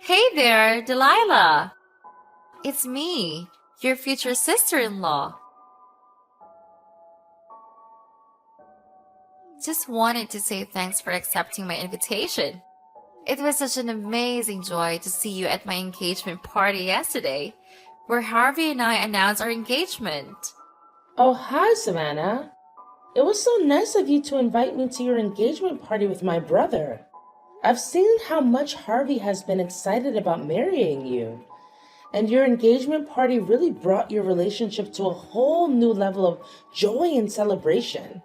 Hey there, Delilah. It's me, your future sister-in-law. Just wanted to say thanks for accepting my invitation. It was such an amazing joy to see you at my engagement party yesterday, where Harvey and I announced our engagement. Oh, hi, Savannah. It was so nice of you to invite me to your engagement party with my brother. I've seen how much Harvey has been excited about marrying you, and your engagement party really brought your relationship to a whole new level of joy and celebration.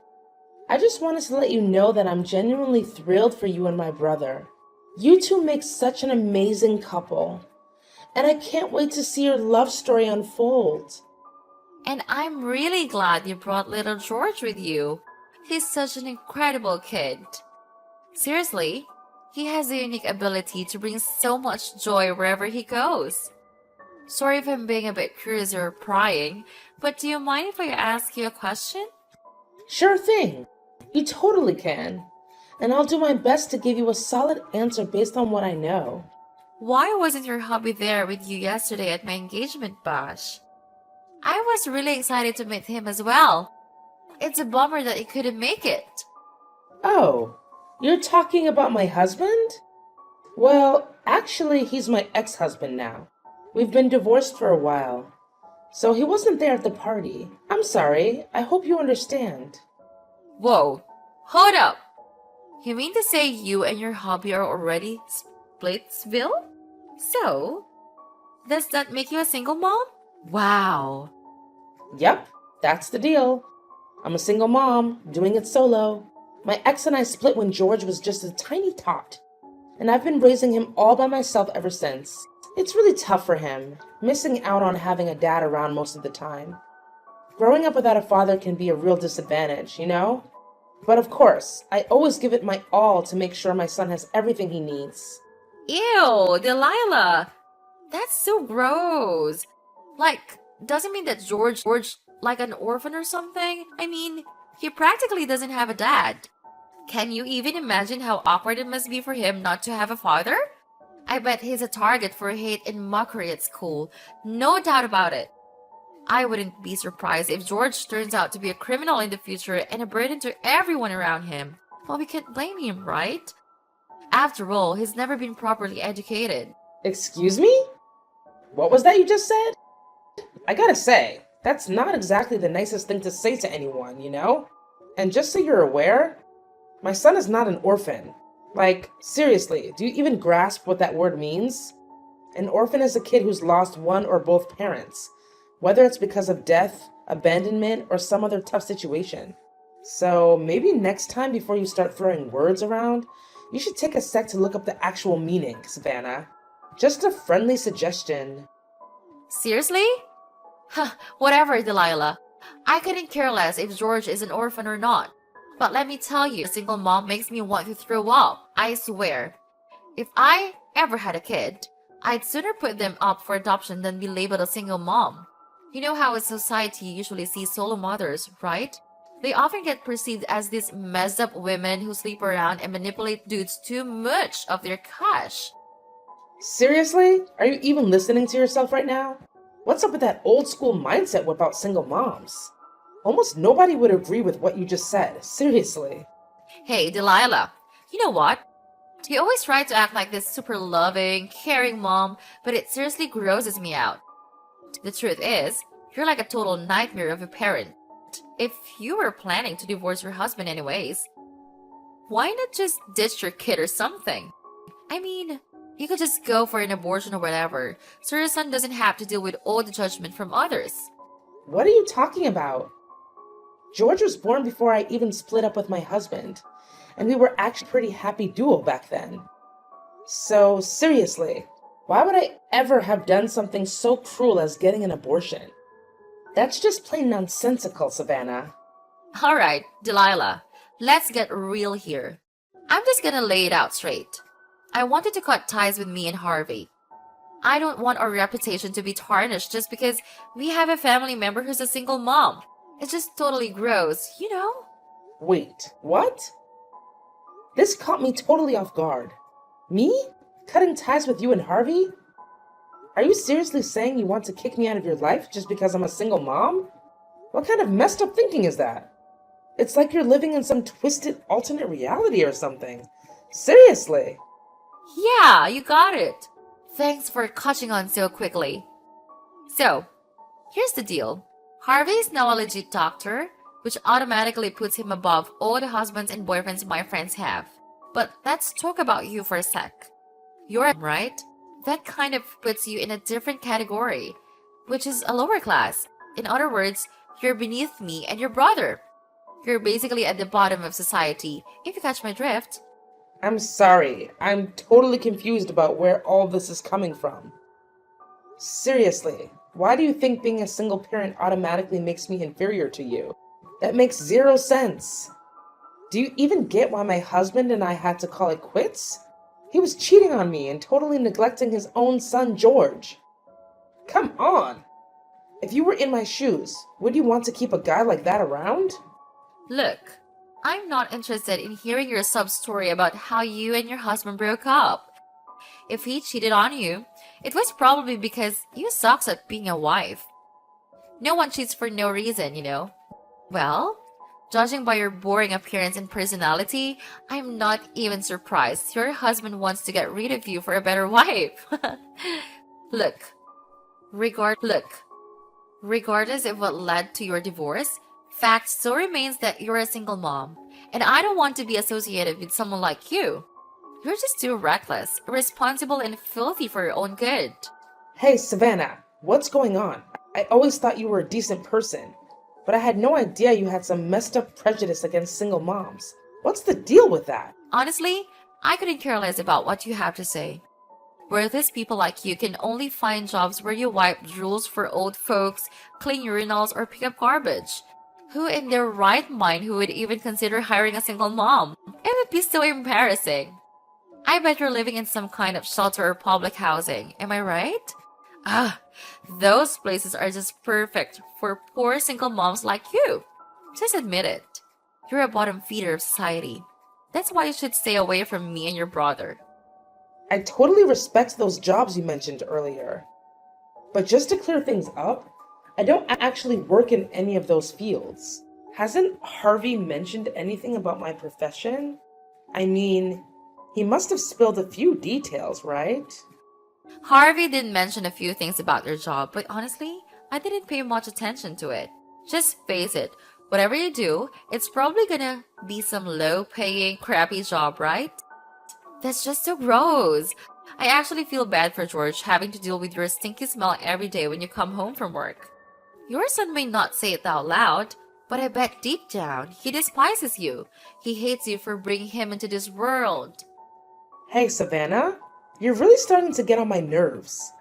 I just wanted to let you know that I'm genuinely thrilled for you and my brother. You two make such an amazing couple, and I can't wait to see your love story unfold. And I'm really glad you brought little George with you. He's such an incredible kid. Seriously, he has a unique ability to bring so much joy wherever he goes. Sorry if I'm being a bit curious or prying, but do you mind if I ask you a question? Sure thing. You totally can. And I'll do my best to give you a solid answer based on what I know. Why wasn't your hubby there with you yesterday at my engagement bash? I was really excited to meet him as well. It's a bummer that he couldn't make it. Oh, you're talking about my husband? Well, actually, he's my ex-husband now. We've been divorced for a while. So he wasn't there at the party. I'm sorry. I hope you understand. Whoa, hold up. You mean to say you and your hubby are already Splitsville? So, does that make you a single mom? Wow. Yep, that's the deal. I'm a single mom, doing it solo. My ex and I split when George was just a tiny tot, and I've been raising him all by myself ever since. It's really tough for him, missing out on having a dad around most of the time. Growing up without a father can be a real disadvantage, you know? But of course, I always give it my all to make sure my son has everything he needs. Ew, Delilah. That's so gross. Like, doesn't mean that George like an orphan or something? I mean, he practically doesn't have a dad. Can you even imagine how awkward it must be for him not to have a father? I bet he's a target for hate and mockery at school. No doubt about it. I wouldn't be surprised if George turns out to be a criminal in the future and a burden to everyone around him. Well, we can't blame him, right? After all, he's never been properly educated. Excuse me? What was that you just said? I gotta say, that's not exactly the nicest thing to say to anyone, you know? And just so you're aware, my son is not an orphan. Like, seriously, do you even grasp what that word means? An orphan is a kid who's lost one or both parents, whether it's because of death, abandonment, or some other tough situation. So maybe next time before you start throwing words around, you should take a sec to look up the actual meaning, Savannah. Just a friendly suggestion. Seriously? Huh, whatever, Delilah. I couldn't care less if George is an orphan or not. But let me tell you, a single mom makes me want to throw up. I swear. If I ever had a kid, I'd sooner put them up for adoption than be labeled a single mom. You know how a society usually sees solo mothers, right? They often get perceived as these messed up women who sleep around and manipulate dudes too much of their cash. Seriously? Are you even listening to yourself right now? What's up with that old school mindset about single moms? Almost nobody would agree with what you just said. Seriously. Hey, Delilah, you know what? You always try to act like this super loving, caring mom, but it seriously grosses me out. The truth is, you're like a total nightmare of a parent. If you were planning to divorce your husband anyways, why not just ditch your kid or something? I mean, you could just go for an abortion or whatever, so your son doesn't have to deal with all the judgment from others. What are you talking about? George was born before I even split up with my husband, and we were actually a pretty happy duo back then. So, seriously, why would I ever have done something so cruel as getting an abortion? That's just plain nonsensical, Savannah. Alright, Delilah, let's get real here. I'm just gonna lay it out straight. I wanted to cut ties with me and Harvey. I don't want our reputation to be tarnished just because we have a family member who's a single mom. It's just totally gross, you know? Wait, what? This caught me totally off guard. Me? Cutting ties with you and Harvey? Are you seriously saying you want to kick me out of your life just because I'm a single mom? What kind of messed up thinking is that? It's like you're living in some twisted alternate reality or something. Seriously. Yeah, you got it. Thanks for catching on so quickly. So, here's the deal. Harvey is now a legit doctor, which automatically puts him above all the husbands and boyfriends my friends have. But let's talk about you for a sec. You're right. That kind of puts you in a different category, which is a lower class. In other words, you're beneath me and your brother. You're basically at the bottom of society, if you catch my drift. I'm sorry. I'm totally confused about where all this is coming from. Seriously, why do you think being a single parent automatically makes me inferior to you? That makes zero sense. Do you even get why my husband and I had to call it quits? He was cheating on me and totally neglecting his own son, George. Come on! If you were in my shoes, would you want to keep a guy like that around? Look, I'm not interested in hearing your sub-story about how you and your husband broke up. If he cheated on you, it was probably because you sucks at being a wife. No one cheats for no reason, you know. Well, judging by your boring appearance and personality, I'm not even surprised your husband wants to get rid of you for a better wife. Look, regardless of what led to your divorce, fact still remains that you're a single mom, and I don't want to be associated with someone like you. You're just too reckless, irresponsible, and filthy for your own good. Hey, Savannah, what's going on? I always thought you were a decent person, but I had no idea you had some messed up prejudice against single moms. What's the deal with that? Honestly, I couldn't care less about what you have to say. Worthless people like you can only find jobs where you wipe drools for old folks, clean urinals, or pick up garbage. Who in their right mind who would even consider hiring a single mom? It would be so embarrassing. I bet you're living in some kind of shelter or public housing, am I right? Those places are just perfect for poor single moms like you. Just admit it. You're a bottom feeder of society. That's why you should stay away from me and your brother. I totally respect those jobs you mentioned earlier. But just to clear things up, I don't actually work in any of those fields. Hasn't Harvey mentioned anything about my profession? I mean, he must have spilled a few details, right? Harvey did mention a few things about your job, but honestly, I didn't pay much attention to it. Just face it, whatever you do, it's probably gonna be some low-paying, crappy job, right? That's just so gross. I actually feel bad for George having to deal with your stinky smell every day when you come home from work. Your son may not say it out loud, but I bet deep down he despises you. He hates you for bringing him into this world. Hey, Savannah, you're really starting to get on my nerves.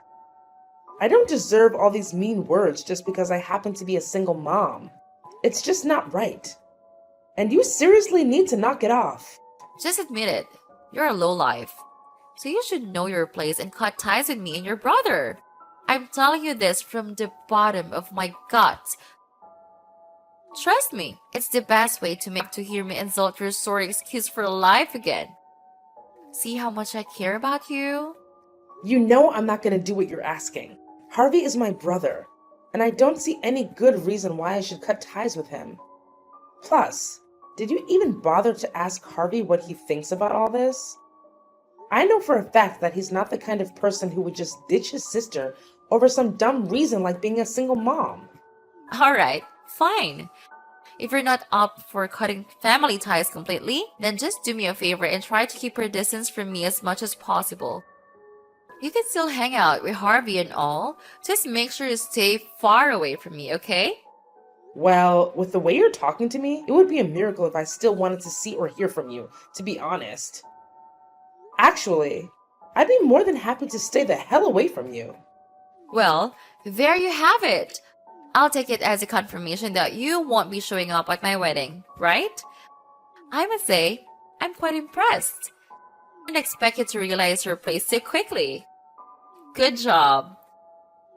I don't deserve all these mean words just because I happen to be a single mom. It's just not right. And you seriously need to knock it off. Just admit it. You're a lowlife. So you should know your place and cut ties with me and your brother. I'm telling you this from the bottom of my guts. Trust me, it's the best way to make to hear me insult your sorry excuse for life again. See how much I care about you? You know I'm not going to do what you're asking. Harvey is my brother, and I don't see any good reason why I should cut ties with him. Plus, did you even bother to ask Harvey what he thinks about all this? I know for a fact that he's not the kind of person who would just ditch his sister over some dumb reason like being a single mom. Alright, fine. If you're not up for cutting family ties completely, then just do me a favor and try to keep your distance from me as much as possible. You can still hang out with Harvey and all, just make sure you stay far away from me, okay? Well, with the way you're talking to me, it would be a miracle if I still wanted to see or hear from you, to be honest. Actually, I'd be more than happy to stay the hell away from you. Well, there you have it. I'll take it as a confirmation that you won't be showing up at my wedding, right? I must say, I'm quite impressed. I didn't expect you to realize your place so quickly. Good job.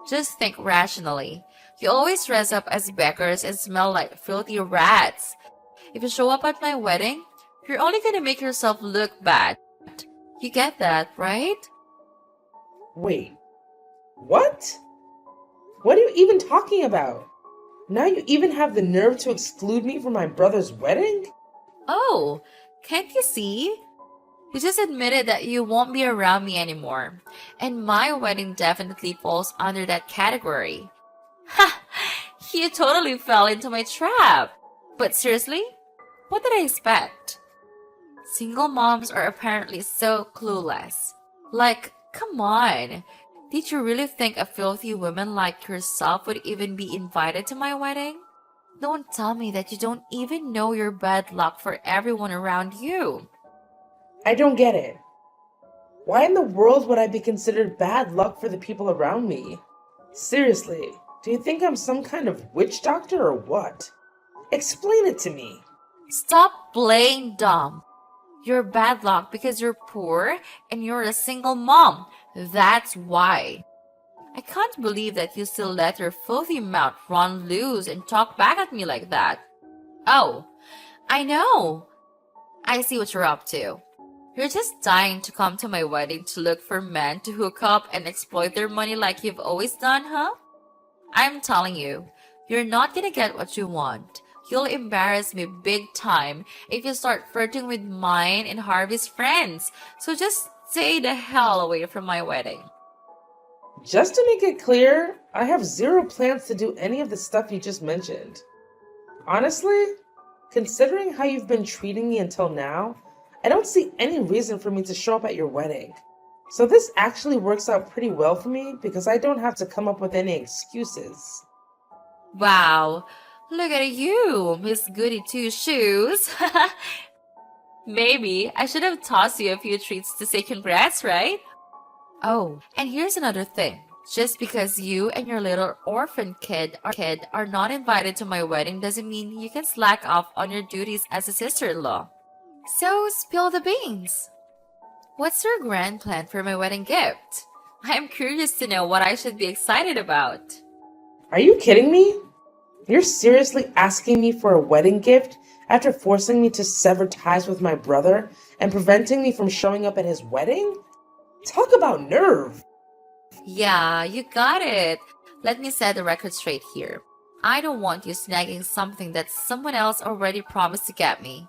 Just think rationally. You always dress up as beggars and smell like filthy rats. If you show up at my wedding, you're only gonna make yourself look bad. You get that, right? Wait, what? What are you even talking about? Now you even have the nerve to exclude me from my brother's wedding? Oh, can't you see? You just admitted that you won't be around me anymore. And my wedding definitely falls under that category. Ha! You totally fell into my trap. But seriously, what did I expect? Single moms are apparently so clueless. Like, come on. Did you really think a filthy woman like yourself would even be invited to my wedding? Don't tell me that you don't even know your bad luck for everyone around you. I don't get it. Why in the world would I be considered bad luck for the people around me? Seriously, do you think I'm some kind of witch doctor or what? Explain it to me. Stop playing dumb. You're bad luck because you're poor and you're a single mom. That's why. I can't believe that you still let your filthy mouth run loose and talk back at me like that. Oh, I know. I see what you're up to. You're just dying to come to my wedding to look for men to hook up and exploit their money like you've always done, huh? I'm telling you, you're not gonna get what you want. You'll embarrass me big time if you start flirting with mine and Harvey's friends. So just stay the hell away from my wedding. Just to make it clear, I have zero plans to do any of the stuff you just mentioned. Honestly, considering how you've been treating me until now, I don't see any reason for me to show up at your wedding. So this actually works out pretty well for me because I don't have to come up with any excuses. Wow, look at you, Miss Goody Two Shoes. Maybe I should have tossed you a few treats to say congrats, right? Oh, and here's another thing. Just because you and your little orphan kid are not invited to my wedding doesn't mean you can slack off on your duties as a sister-in-law. So spill the beans. What's your grand plan for my wedding gift? I'm curious to know what I should be excited about. Are you kidding me? You're seriously asking me for a wedding gift after forcing me to sever ties with my brother and preventing me from showing up at his wedding? Talk about nerve! Yeah, you got it. Let me set the record straight here. I don't want you snagging something that someone else already promised to get me.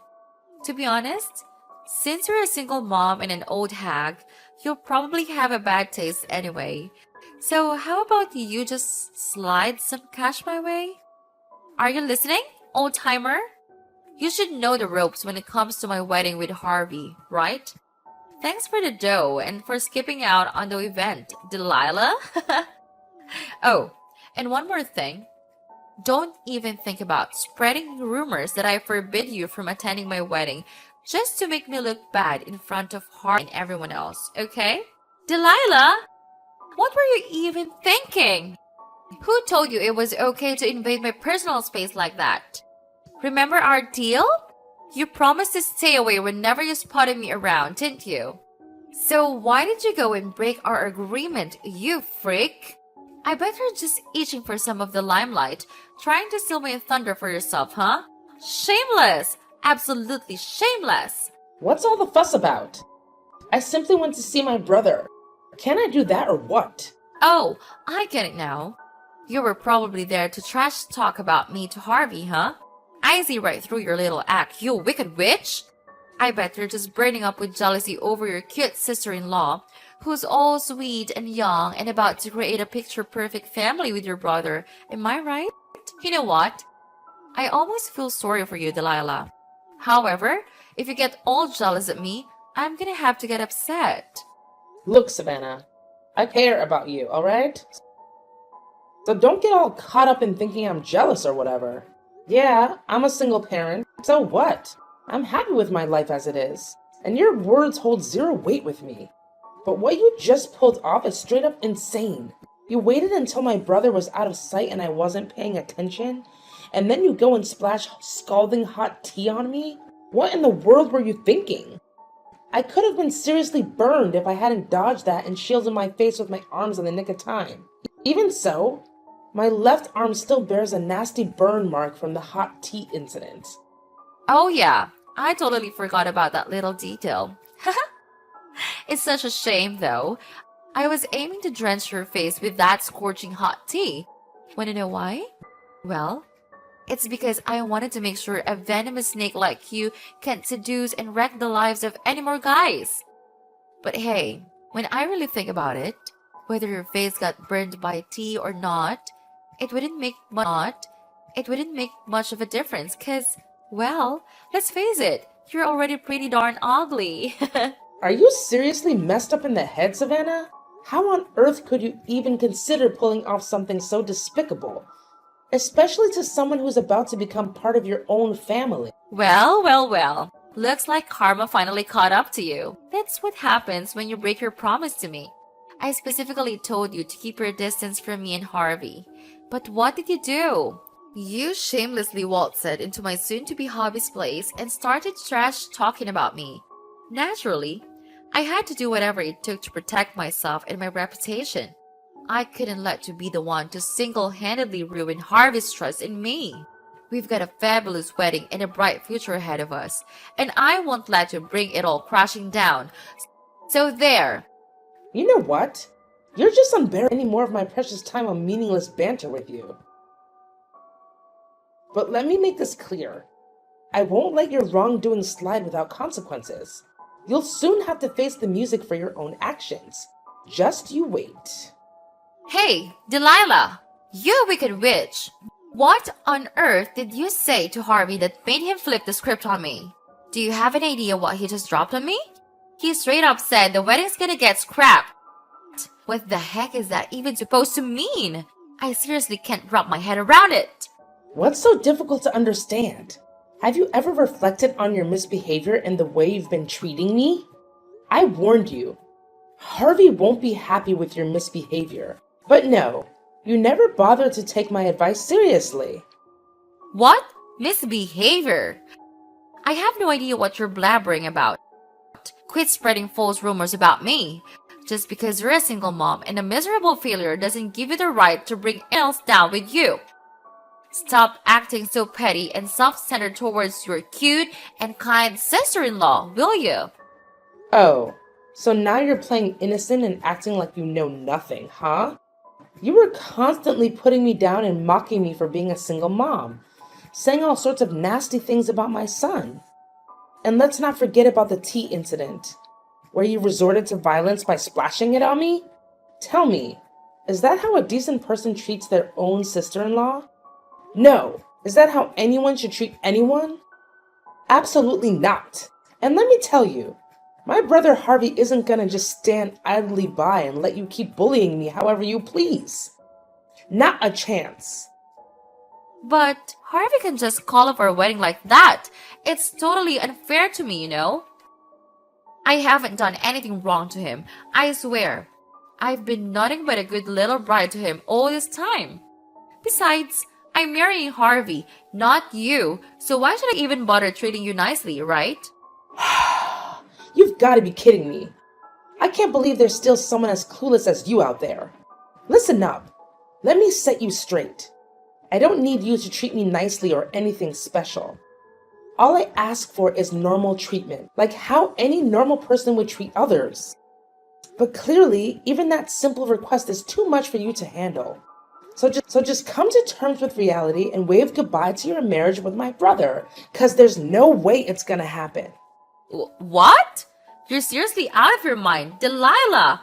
To be honest, since you're a single mom and an old hag, you'll probably have a bad taste anyway. So how about you just slide some cash my way? Are you listening, old timer? You should know the ropes when it comes to my wedding with Harvey, right? Thanks for the dough and for skipping out on the event, Delilah. Oh, and one more thing. Don't even think about spreading rumors that I forbid you from attending my wedding just to make me look bad in front of Harvey and everyone else, okay? Delilah, what were you even thinking? Who told you it was okay to invade my personal space like that? Remember our deal? You promised to stay away whenever you spotted me around, didn't you? So why did you go and break our agreement, you freak? I bet you're just itching for some of the limelight, trying to steal my thunder for yourself, huh? Shameless! Absolutely shameless! What's all the fuss about? I simply went to see my brother. Can I do that or what? Oh, I get it now. You were probably there to trash talk about me to Harvey, huh? I see right through your little act, you wicked witch! I bet you're just burning up with jealousy over your cute sister-in-law, who's all sweet and young and about to create a picture-perfect family with your brother. Am I right? You know what? I almost feel sorry for you, Delilah. However, if you get all jealous at me, I'm gonna have to get upset. Look, Savannah, I care about you, alright? So don't get all caught up in thinking I'm jealous or whatever. Yeah, I'm a single parent, so what? I'm happy with my life as it is, and your words hold zero weight with me. But what you just pulled off is straight up insane. You waited until my brother was out of sight and I wasn't paying attention, and then you go and splash scalding hot tea on me? What in the world were you thinking? I could have been seriously burned if I hadn't dodged that and shielded my face with my arms in the nick of time. Even so, my left arm still bears a nasty burn mark from the hot tea incident. Oh yeah, I totally forgot about that little detail. It's such a shame though. I was aiming to drench your face with that scorching hot tea. Wanna know why? Well, it's because I wanted to make sure a venomous snake like you can't seduce and wreck the lives of any more guys. But hey, when I really think about it, whether your face got burned by tea or not, it wouldn't make much of a difference cause, well, let's face it, you're already pretty darn ugly. Are you seriously messed up in the head, Savannah? How on earth could you even consider pulling off something so despicable? Especially to someone who's about to become part of your own family. Well. Looks like karma finally caught up to you. That's what happens when you break your promise to me. I specifically told you to keep your distance from me and Harvey. But what did you do? You shamelessly waltzed into my soon-to-be hobby's place and started trash talking about me. Naturally, I had to do whatever it took to protect myself and my reputation. I couldn't let you be the one to single-handedly ruin Harvey's trust in me. We've got a fabulous wedding and a bright future ahead of us, and I won't let you bring it all crashing down. So there. You know what? You're just unbearable any more of my precious time on meaningless banter with you. But let me make this clear. I won't let your wrongdoing slide without consequences. You'll soon have to face the music for your own actions. Just you wait. Hey, Delilah! You wicked witch! What on earth did you say to Harvey that made him flip the script on me? Do you have an idea what he just dropped on me? He straight up said the wedding's gonna get scrapped. What the heck is that even supposed to mean? I seriously can't wrap my head around it. What's so difficult to understand? Have you ever reflected on your misbehavior and the way you've been treating me? I warned you. Harvey won't be happy with your misbehavior. But no, you never bothered to take my advice seriously. What? Misbehavior? I have no idea what you're blabbering about. Quit spreading false rumors about me. Just because you're a single mom and a miserable failure doesn't give you the right to bring else down with you. Stop acting so petty and self-centered towards your cute and kind sister-in-law, will you? Oh, so now you're playing innocent and acting like you know nothing, huh? You were constantly putting me down and mocking me for being a single mom, saying all sorts of nasty things about my son. And let's not forget about the tea incident, where you resorted to violence by splashing it on me? Tell me, is that how a decent person treats their own sister-in-law? No. Is that how anyone should treat anyone? Absolutely not. And let me tell you, my brother Harvey isn't gonna just stand idly by and let you keep bullying me however you please. Not a chance. But Harvey can just call off our wedding like that. It's totally unfair to me, you know? I haven't done anything wrong to him, I swear. I've been nothing but a good little bride to him all this time. Besides, I'm marrying Harvey, not you, so why should I even bother treating you nicely, right? You've got to be kidding me. I can't believe there's still someone as clueless as you out there. Listen up. Let me set you straight. I don't need you to treat me nicely or anything special. All I ask for is normal treatment, like how any normal person would treat others. But clearly, even that simple request is too much for you to handle. So just come to terms with reality and wave goodbye to your marriage with my brother, because there's no way it's gonna happen. What? You're seriously out of your mind, Delilah!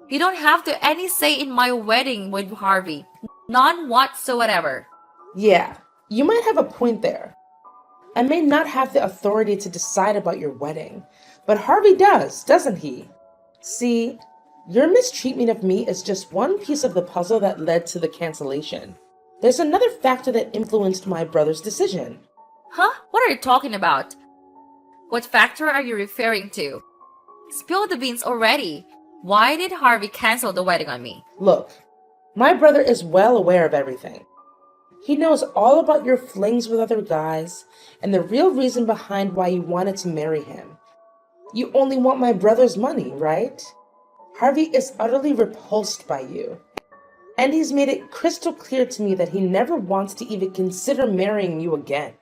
You don't have to any say in my wedding with Harvey. None whatsoever. Yeah, you might have a point there. I may not have the authority to decide about your wedding, but Harvey does, doesn't he? See, your mistreatment of me is just one piece of the puzzle that led to the cancellation. There's another factor that influenced my brother's decision. Huh? What are you talking about? What factor are you referring to? Spill the beans already. Why did Harvey cancel the wedding on me? Look, my brother is well aware of everything. He knows all about your flings with other guys and the real reason behind why you wanted to marry him. You only want my brother's money, right? Harvey is utterly repulsed by you. And he's made it crystal clear to me that he never wants to even consider marrying you again.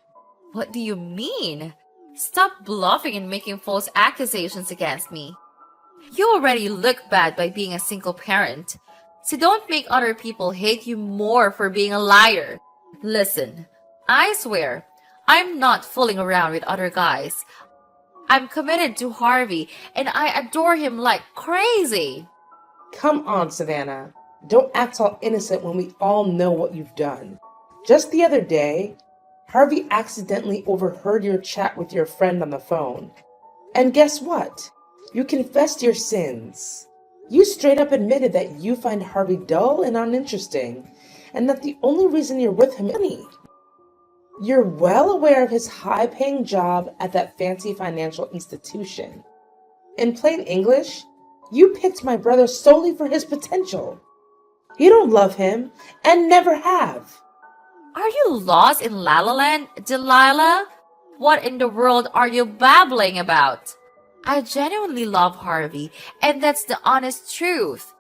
What do you mean? Stop bluffing and making false accusations against me. You already look bad by being a single parent. So don't make other people hate you more for being a liar. Listen, I swear, I'm not fooling around with other guys. I'm committed to Harvey and I adore him like crazy. Come on, Savannah. Don't act all innocent when we all know what you've done. Just the other day, Harvey accidentally overheard your chat with your friend on the phone. And guess what? You confessed your sins. You straight up admitted that you find Harvey dull and uninteresting, and that the only reason you're with him is money. You're well aware of his high-paying job at that fancy financial institution. In plain English, you picked my brother solely for his potential. You don't love him, and never have. Are you lost in La La Land, Delilah? What in the world are you babbling about? I genuinely love Harvey, and that's the honest truth.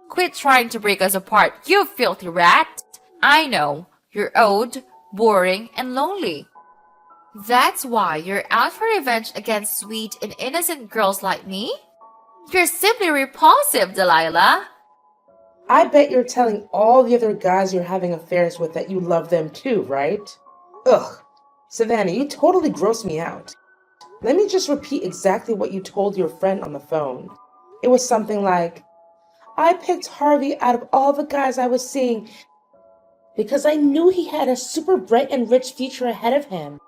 Quit trying to break us apart, you filthy rat. I know, you're old, boring, and lonely. That's why you're out for revenge against sweet and innocent girls like me? You're simply repulsive, Delilah. I bet you're telling all the other guys you're having affairs with that you love them too, right? Ugh, Savannah, you totally gross me out. Let me just repeat exactly what you told your friend on the phone. It was something like, I picked Harvey out of all the guys I was seeing because I knew he had a super bright and rich future ahead of him.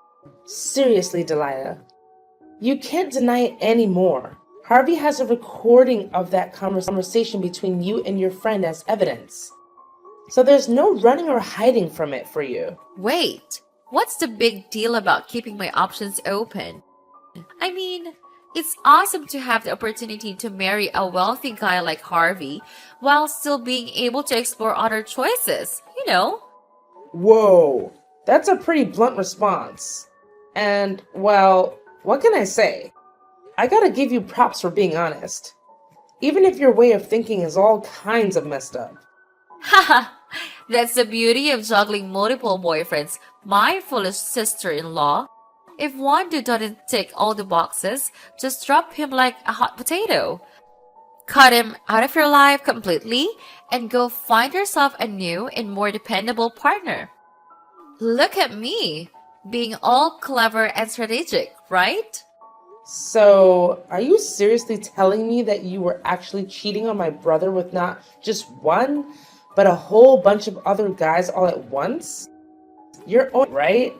Seriously, Delilah, you can't deny it anymore. Harvey has a recording of that conversation between you and your friend as evidence. So there's no running or hiding from it for you. Wait, what's the big deal about keeping my options open? I mean, it's awesome to have the opportunity to marry a wealthy guy like Harvey while still being able to explore other choices, you know? Whoa, that's a pretty blunt response. And, well, what can I say? I gotta give you props for being honest. Even if your way of thinking is all kinds of messed up. Haha, that's the beauty of juggling multiple boyfriends, my foolish sister-in-law. If one dude doesn't tick all the boxes, just drop him like a hot potato. Cut him out of your life completely and go find yourself a new and more dependable partner. Look at me, being all clever and strategic, right? So, are you seriously telling me that you were actually cheating on my brother with not just one, but a whole bunch of other guys all at once? You're on, right?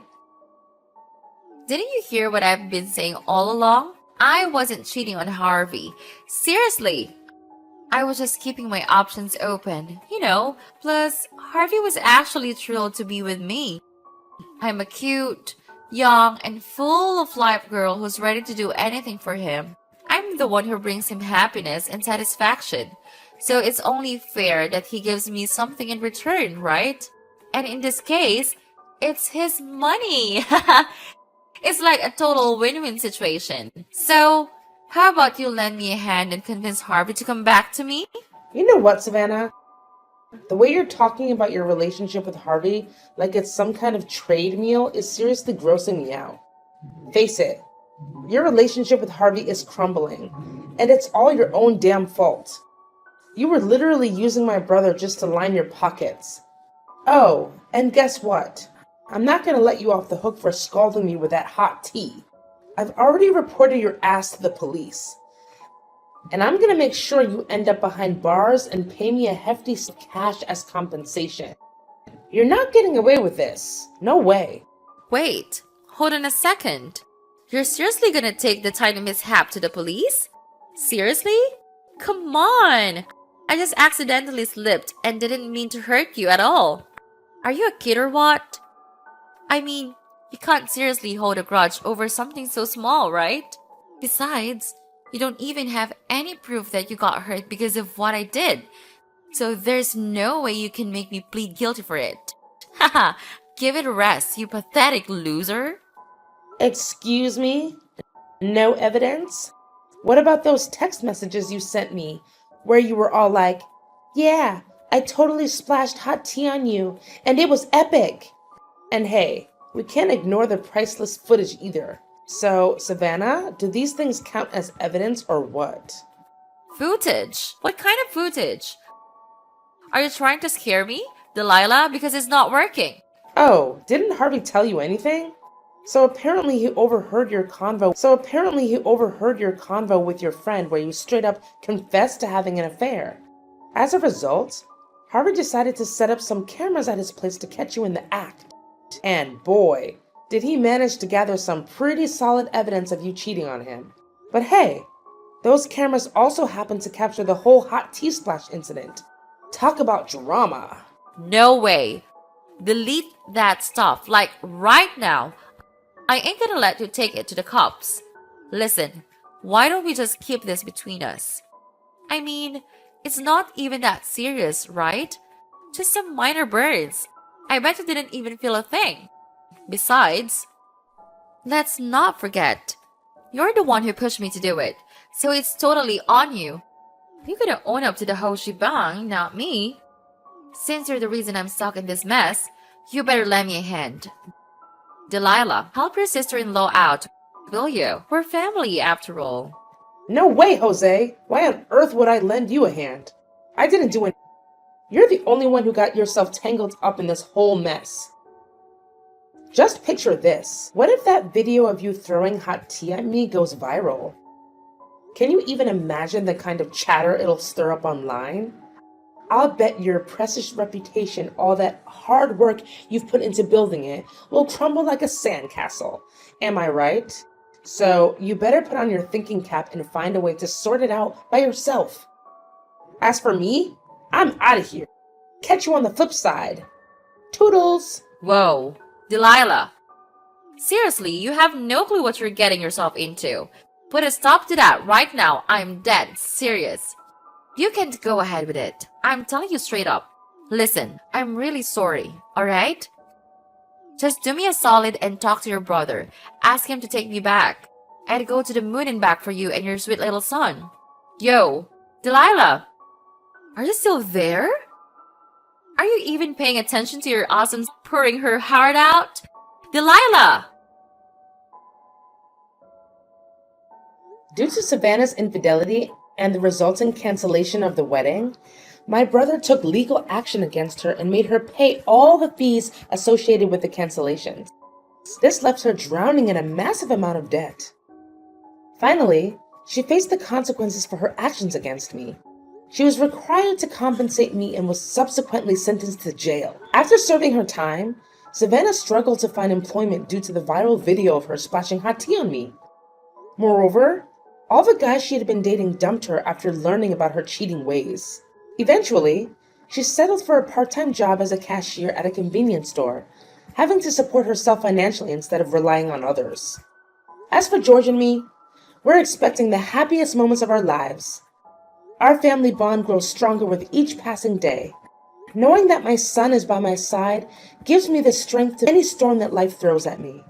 Didn't you hear what I've been saying all along? I wasn't cheating on Harvey. Seriously. I was just keeping my options open, you know. Plus, Harvey was actually thrilled to be with me. I'm a cute, young, and full of life girl who's ready to do anything for him. I'm the one who brings him happiness and satisfaction. So it's only fair that he gives me something in return, right? And in this case, it's his money. It's like a total win-win situation. So, how about you lend me a hand and convince Harvey to come back to me? You know what, Savannah? The way you're talking about your relationship with Harvey like it's some kind of trade meal is seriously grossing me out. Face it, your relationship with Harvey is crumbling, and it's all your own damn fault. You were literally using my brother just to line your pockets. Oh, and guess what? I'm not going to let you off the hook for scalding me with that hot tea. I've already reported your ass to the police. And I'm going to make sure you end up behind bars and pay me a hefty sum of cash as compensation. You're not getting away with this. No way. Wait, hold on a second. You're seriously gonna take the tiny mishap to the police? Seriously? Come on! I just accidentally slipped and didn't mean to hurt you at all. Are you a kid or what? I mean, you can't seriously hold a grudge over something so small, right? Besides, you don't even have any proof that you got hurt because of what I did. So there's no way you can make me plead guilty for it. Haha, give it a rest, you pathetic loser. Excuse me? No evidence? What about those text messages you sent me where you were all like, yeah, I totally splashed hot tea on you and it was epic. And hey, we can't ignore the priceless footage either. So, Savannah, do these things count as evidence or what? Footage? What kind of footage? Are you trying to scare me, Delilah? Because it's not working. Oh, didn't Harvey tell you anything? So apparently he overheard your convo with your friend where you straight up confessed to having an affair. As a result, Harvey decided to set up some cameras at his place to catch you in the act. And boy, did he manage to gather some pretty solid evidence of you cheating on him. But hey, those cameras also happened to capture the whole hot tea splash incident. Talk about drama. No way. Delete that stuff, like right now. I ain't gonna let you take it to the cops. Listen, why don't we just keep this between us? I mean, it's not even that serious, right? Just some minor burns. I bet you didn't even feel a thing. Besides, let's not forget, you're the one who pushed me to do it, so it's totally on you. You gotta own up to the whole shebang, not me. Since you're the reason I'm stuck in this mess, you better lend me a hand. Delilah, help your sister-in-law out, will you? We're family, after all. No way, Jose. Why on earth would I lend you a hand? I didn't do it. You're the only one who got yourself tangled up in this whole mess. Just picture this. What if that video of you throwing hot tea at me goes viral? Can you even imagine the kind of chatter it'll stir up online? I'll bet your precious reputation, all that hard work you've put into building it, will crumble like a sandcastle. Am I right? So you better put on your thinking cap and find a way to sort it out by yourself. As for me, I'm out of here. Catch you on the flip side. Toodles! Whoa, Delilah. Seriously, you have no clue what you're getting yourself into. Put a stop to that right now. I'm dead serious. You can't go ahead with it. I'm telling you straight up. Listen, I'm really sorry, alright? Just do me a solid and talk to your brother. Ask him to take me back. I'd go to the moon and back for you and your sweet little son. Yo, Delilah! Are you still there? Are you even paying attention to your awesome purring her heart out? Delilah! Due to Savannah's infidelity and the resulting cancellation of the wedding, my brother took legal action against her and made her pay all the fees associated with the cancellations. This left her drowning in a massive amount of debt. Finally, she faced the consequences for her actions against me. She was required to compensate me and was subsequently sentenced to jail. After serving her time, Savannah struggled to find employment due to the viral video of her splashing hot tea on me. Moreover, all the guys she had been dating dumped her after learning about her cheating ways. Eventually, she settled for a part-time job as a cashier at a convenience store, having to support herself financially instead of relying on others. As for George and me, we're expecting the happiest moments of our lives. Our family bond grows stronger with each passing day. Knowing that my son is by my side gives me the strength to any storm that life throws at me.